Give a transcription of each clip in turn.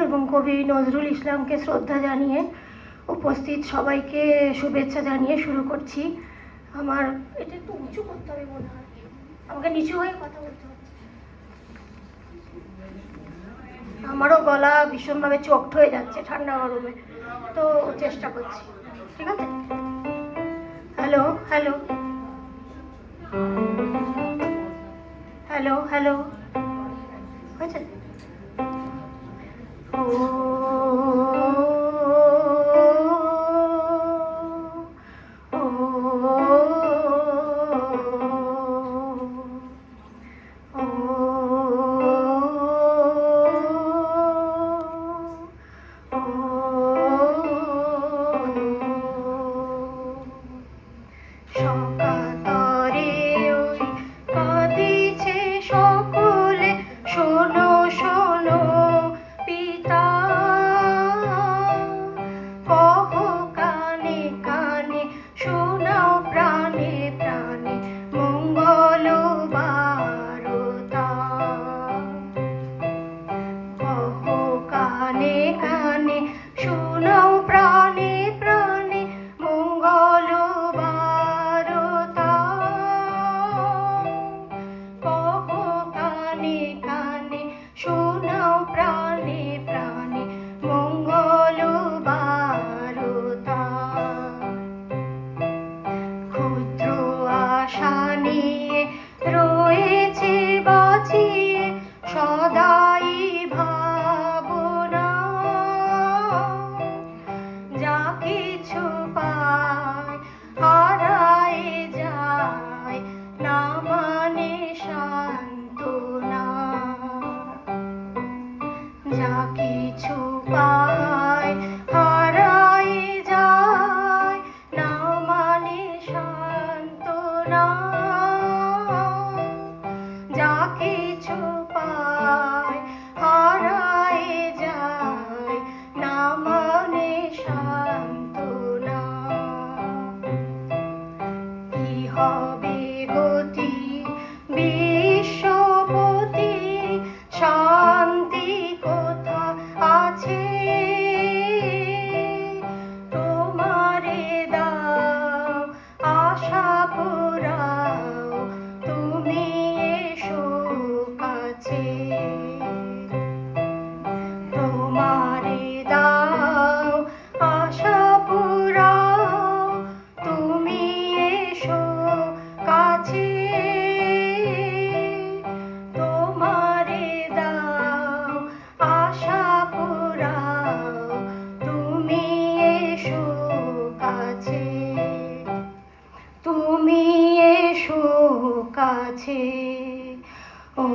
এবং কবি নজরুল ইসলামকে শ্রদ্ধা জানিয়ে উপস্থিত সবাইকে শুভেচ্ছা জানিয়ে শুরু করছি। আমার এটা একটু উঁচু করতে হবে মনে হয়, আমাকে নিচু হয়ে কথা বলতে হবে। আমারও গলা ভীষণভাবে চোখড হয়ে যাচ্ছে ঠান্ডা গরমে, তো চেষ্টা করছি। ঠিক আছে, হ্যালো হ্যালো হ্যালো হ্যালো, হয়েছে? সকাতরে ওই কাঁদিছে সকলে, শোনো শোনো পিতা, কহ কানে কানে, শোনাও প্রাণে প্রাণে মঙ্গল বারতা। কহ কানে কানে, শোনাও প্রাণে প্রাণে মঙ্গল বারতা। কহ কানে কানে, শোনাও প্রাণে প্রাণে মঙ্গল বারতা। ক্ষুদ্র আশা নিয়ে রয়েছে বাঁচিয়ে সদাই ভাবনা, যা কিছু পায় হারায় যায় না মানে সান্ত্বনা। যা কিছু পায় হারায় যায় না মানে সান্ত্বনা। যা কিছু পায় হারায় যায় না মানে সান্ত্বনা। কি হবে গতি বিশ্বপতি, শান্তি কোথা আছে? তোমারে দাও আশা পুরাও, তুমি এসো কাছে। তোমারে দাও আশা পুরাও, তুমি এসো কাছে। তোমারে দাও আশা পুরাও, তুমি এসো কাছে। তুমি এসো কাছে। ও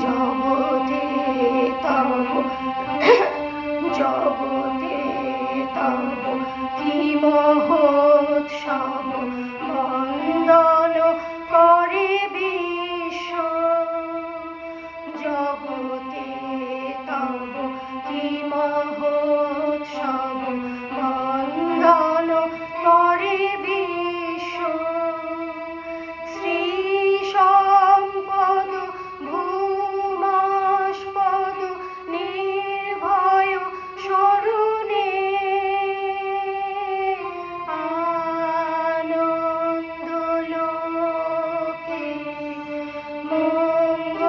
জগতে তব জগতে তব কি মহোৎসব, বন্দন করে বিশ্ব। জগতে তব কি মহোৎসব, বন্দন করে বিশ্ব। শ্রী সম্পদ ভূমাস্পদ নির্ভয় স্মরণে, আনন্দ লোকে মঙ্গলালোকে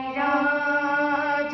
বিরাজ।